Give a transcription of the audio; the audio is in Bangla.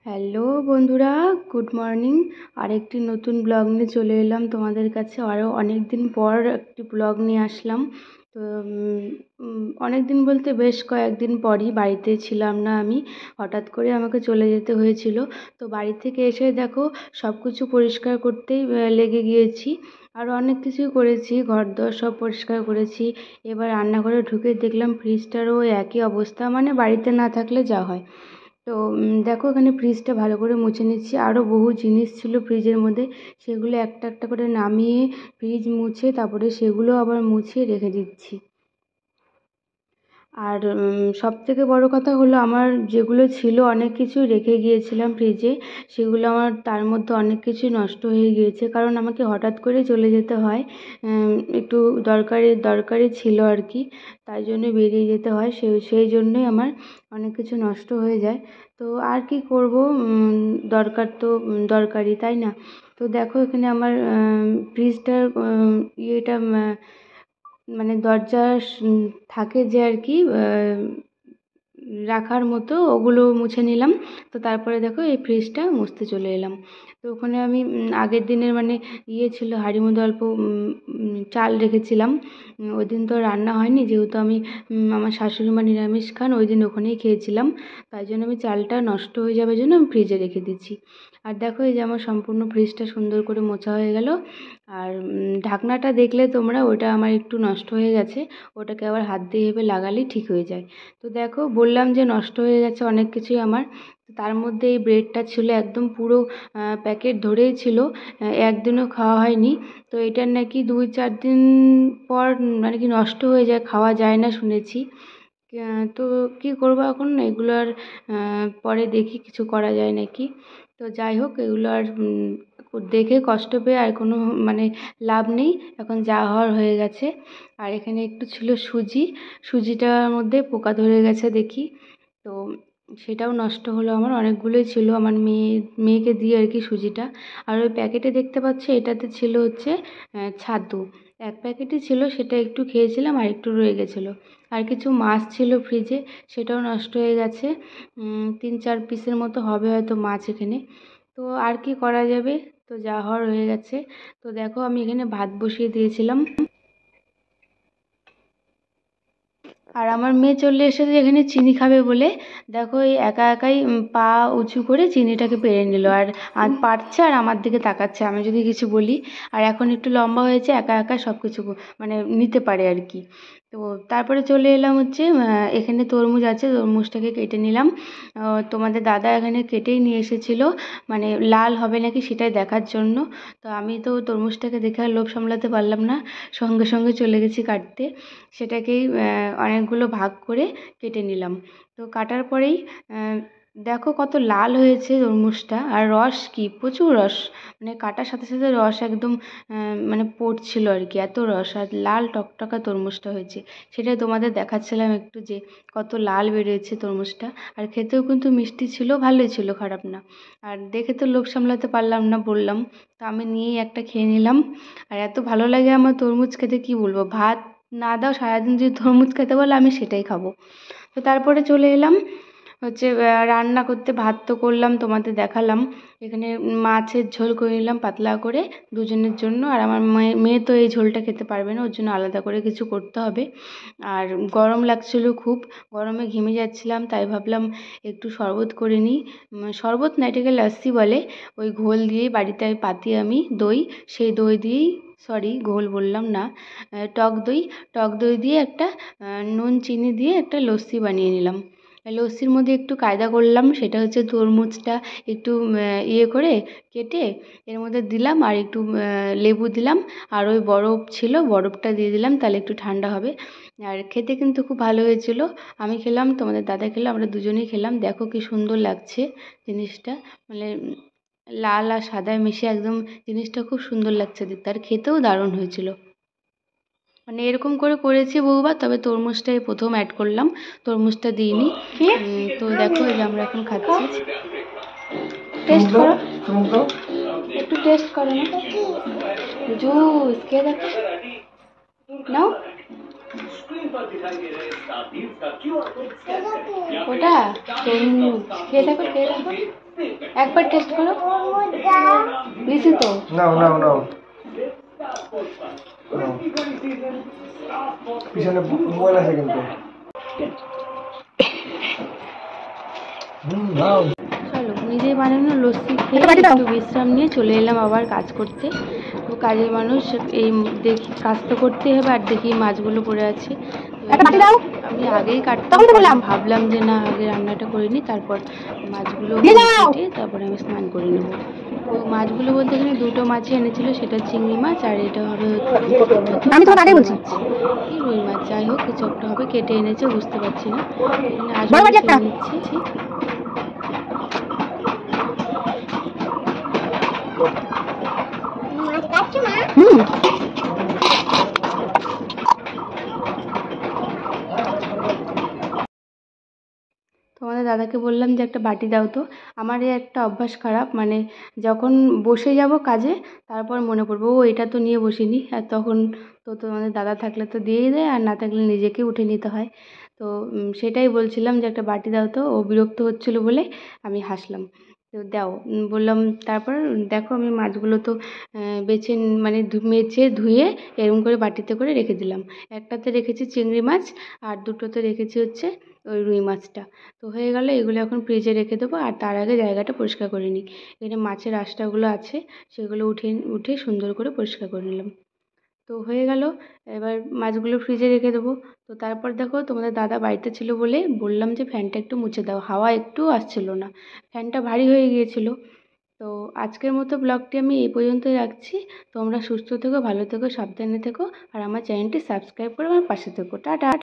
হ্যালো বন্ধুরা, গুড মর্নিং। আরেকটি নতুন ব্লগ নিয়ে চলে এলাম তোমাদের কাছে। আরও অনেক দিন পর একটি ব্লগ নিয়ে আসলাম। তো অনেক দিন বলতে বেশ কয়েকদিন পরই, বাড়িতে ছিলাম না আমি, হঠাৎ করে আমাকে চলে যেতে হয়েছিল। তো বাড়ি থেকে এসে দেখো সব কিছু পরিষ্কার করতেই লেগে গিয়েছি। আরও অনেক কিছুই করেছি, ঘরদোর সব পরিষ্কার করেছি। এবার রান্নাঘরে ঢুকে দেখলাম ফ্রিজটারও একই অবস্থা, মানে বাড়িতে না থাকলে যা হয়। তো দেখো এখানে ফ্রিজটা ভালো করে মুছে নিচ্ছি। আরও বহু জিনিস ছিল ফ্রিজের মধ্যে, সেগুলো একটা একটা করে নামিয়ে ফ্রিজ মুছে তারপরে সেগুলো আবার মুছিয়ে রেখে দিচ্ছি। আর সবথেকে বড় কথা হলো, আমার যেগুলো ছিল অনেক কিছু রেখে গিয়েছিলাম ফ্রিজে, সেগুলো আমার তার মধ্যে অনেক কিছুই নষ্ট হয়ে গিয়েছে, কারণ আমাকে হঠাৎ করে চলে যেতে হয়। একটু দরকারি ছিল আর কি, তাই জন্য বেরিয়ে যেতে হয়। সেই জন্যই আমার অনেক কিছু নষ্ট হয়ে যায়। তো আর কি করব, দরকার তো দরকারি, তাই না? তো দেখো এখানে আমার ফ্রিজটার ইয়েটা, মানে দরজা থাকে যে আর কি রাখার মতো, ওগুলো মুছে নিলাম। তো তারপরে দেখো এই ফ্রিজটা মুছতে চলে এলাম। তো ওখানে আমি আগের দিনের মানে ছিল, হাঁড়ির মধ্যে অল্প চাল রেখেছিলাম। ওই দিন তো রান্না হয়নি, যেহেতু আমি আমার শাশুড়ি মা নিরামিষ খান, ওই দিন ওখানেই খেয়েছিলাম। তাই জন্য আমি চালটা নষ্ট হয়ে যাবে জন্য আমি ফ্রিজে রেখে দিচ্ছি। আর দেখো এই যে আমার সম্পূর্ণ ফ্রিজটা সুন্দর করে মোছা হয়ে গেল। আর ঢাকনাটা দেখলে তোমরা, ওটা আমার একটু নষ্ট হয়ে গেছে, ওটাকে আবার হাত দিয়ে এভাবে লাগালেই ঠিক হয়ে যায়। তো দেখো বললাম যে নষ্ট হয়ে গেছে অনেক কিছুই আমার। তার মধ্যে এই ব্রেডটা ছিল একদম পুরো প্যাকেট ধরেই ছিল, একদিনও খাওয়া হয়নি। তো এটার নাকি 2-4 দিন পর মানে কি নষ্ট হয়ে যায়, খাওয়া যায় না শুনেছি। তো কি করবো এখন, এগুলো আর পরে দেখি কিছু করা যায় নাকি। তো যাই হোক, এগুলো আর দেখে কষ্ট পেয়ে আর কোনো মানে লাভ নেই, এখন যা হওয়ার হয়ে গেছে। আর এখানে একটু ছিল সুজিটার মধ্যে পোকা ধরে গেছে দেখি। তো সেটাও নষ্ট হলো আমার, অনেকগুলোই ছিল আমার মেয়েকে দিয়ে আর কি সুজিটা। আর ওই প্যাকেটে দেখতে পাচ্ছি এটাতে ছিল হচ্ছে ছাতু, এক প্যাকেটই ছিল, সেটা একটু খেয়েছিলাম আর একটু রয়ে গেছিলো। আর কিছু মাছ ছিল ফ্রিজে, সেটাও নষ্ট হয়ে গেছে। 3-4 পিসের মতো হবে হয়তো মাছ এখানে। তো আর কি করা যাবে, তো যা হওয়ার হয়ে গেছে। তো দেখো আমি এখানে ভাত বসিয়ে দিয়েছিলাম। আর আমার মেয়ে চলে এসেছে এখানে চিনি খাবে বলে। দেখো এই একা একাই পা উঁচু করে চিনিটাকে পেরে নিল, আর পারছে আর আমার দিকে তাকাচ্ছে আমি যদি কিছু বলি। আর এখন একটু লম্বা হয়েছে, একা একা সব কিছু মানে নিতে পারে আর কি। তো তারপরে চলে এলাম হচ্ছে, এখানে তরমুজ আছে, তরমুজটাকে কেটে নিলাম। তোমাদের দাদা এখানে কেটেই নিয়ে এসেছিলো, মানে লাল হবে নাকি সেটাই দেখার জন্য। তো আমি তো তরমুজটাকে দেখে আর লোভ সামলাতে পারলাম না, সঙ্গে সঙ্গে চলে গেছি কাটতে। সেটাকেই অনেকগুলো ভাগ করে কেটে নিলাম। তো কাটার পরেই দেখো কত লাল হয়েছে তরমুজটা, আর রস কি প্রচুর রস, মানে কাটার সাথে সাথে রস একদম মানে পড়ছিল আর কি, এত রস, আর লাল টকটকা তরমুজটা হয়েছে। সেটাই তোমাদের দেখাচ্ছিলাম একটু, যে কত লাল বেরিয়েছে তরমুজটা। আর খেতেও কিন্তু মিষ্টি ছিল, ভালোই ছিল, খারাপ না। আর দেখে তো লোভ সামলাতে পারলাম না, বললাম। তো আমি নিয়েই একটা খেয়ে নিলাম। আর এত ভালো লাগে আমার তরমুজ খেতে, কি বলবো, ভাত না দাও সারাদিন যদি তরমুজ খেতে বলে আমি সেটাই খাবো। তো তারপরে চলে এলাম হচ্ছে রান্না করতে। ভাত তো করলাম, তোমাদের দেখালাম। এখানে মাছের ঝোল করে নিলাম পাতলা করে দুজনের জন্য। আর আমার মেয়ে তো এই ঝোলটা খেতে পারবে না, ওর জন্য আলাদা করে কিছু করতে হবে। আর গরম লাগছিল খুব, গরমে ঘেমে যাচ্ছিলাম, তাই ভাবলাম একটু শরবত করে নিই। শরবত না, এটাকে লস্যি বলে। ওই ঘোল দিয়েই বাড়িতে পাতি আমি দই, সেই দই দিয়েই, সরি ঘোল বললাম না, টক দই দিয়ে একটা নুন চিনি দিয়ে একটা লস্যি বানিয়ে নিলাম। লস্যির মধ্যে একটু কায়দা করলাম, সেটা হচ্ছে তরমুজটা একটু ইয়ে করে কেটে এর মধ্যে দিলাম, আর একটু লেবু দিলাম, আর ওই বরফ ছিল বরফটা দিয়ে দিলাম, তাহলে একটু ঠান্ডা হবে। আর খেতে কিন্তু খুব ভালো হয়েছিল। আমি খেলাম, তোমাদের দাদা খেলাম, আমরা দুজনেই খেলাম। দেখো কি সুন্দর লাগছে জিনিসটা, মানে লাল আর সাদা মিশে একদম জিনিসটা খুব সুন্দর লাগছে দেখতে, আর খেতেও দারুণ হয়েছিল। মানে এরকম করে করেছি বহুবার, তবে তরমুজটাই প্রথম অ্যাড করলাম, তরমুজটা দিইনি। তো দেখো এই যে আমরা এখন খাচ্ছি। টেস্ট করো, একটু টেস্ট করো না, জুস খেয়ে দেখো, নাও। ওটা তরমুজ, খেয়ে দেখো খেয়ে দেখো, একবার টেস্ট করো। দিছি তো। নাও নাও নাও, পিছনে মোবাইল আছে কিন্তু। চলো নিজেই বানানো লস্যি খেয়ে একটু বিশ্রাম নিয়ে চলে এলাম আবার কাজ করতে। তো কাজের মানুষ এই দেখি কাজ তো করতেই হবে, আর দেখি মাছগুলো পড়ে আছে। আমি আগেই কাটতে ভাবলাম যে না আগে রান্নাটা করে নিই, তারপর মাছগুলো কেটে তারপরে আমি স্নান করে নেব। তো মাছগুলো বলতে এখানে দুটো মাছই এনেছিল, সেটা চিংড়ি মাছ আর এটা হবে কি রুই মাছ, যাই হোক কিছু একটা হবে, কেটে এনেছে বুঝতে পারছি না। আসলে নিচ্ছি। তোমাদের দাদাকে বললাম যে একটা বাটি দাও তো। আমার এই একটা অভ্যাস খারাপ, মানে যখন বসে যাব কাজে তারপর মনে পড়বে ও এটা তো নিয়ে বসিনি, আর তখন তো তোমাদের দাদা থাকলে তো দিয়েই দেয়, আর না থাকলে নিজেকে উঠে নিতে হয়। তো সেটাই বলছিলাম যে একটা বাটি দাও তো, ও বিরক্ত হচ্ছিল বলে আমি হাসলাম। তো দাও বললাম। তারপর দেখো আমি মাছগুলো তো বেছে মানে মেজে ধুয়ে এরকম করে বাটিতে করে রেখে দিলাম। একটাতে রেখেছি চিংড়ি মাছ আর দুটোতে রেখেছি হচ্ছে ওই রুই মাছটা। তো হয়ে গেল, এগুলো এখন ফ্রিজে রেখে দেবো, আর তার আগে জায়গাটা পরিষ্কার করে নিই। এখানে মাছের আঁশটাগুলো আছে, সেগুলো উঠে উঠে সুন্দর করে পরিষ্কার করে নিলাম। তো হয়ে গেল, এবার মাছগুলো ফ্রিজে রেখে দেবো। তো তারপর দেখো তোমাদের দাদা বাড়িতে ছিল বলে বললাম যে ফ্যানটা একটু মুছে দাও, হাওয়া একটু আসছিল না, ফ্যানটা ভারী হয়ে গিয়েছিল। তো আজকের মতো ব্লগটি আমি এই পর্যন্তই রাখছি। তোমরা সুস্থ থেকো, ভালো থেকো, সাবধানে থেকো, আর আমার চ্যানেলটি সাবস্ক্রাইব করে আমার পাশে থেকো। টাটা।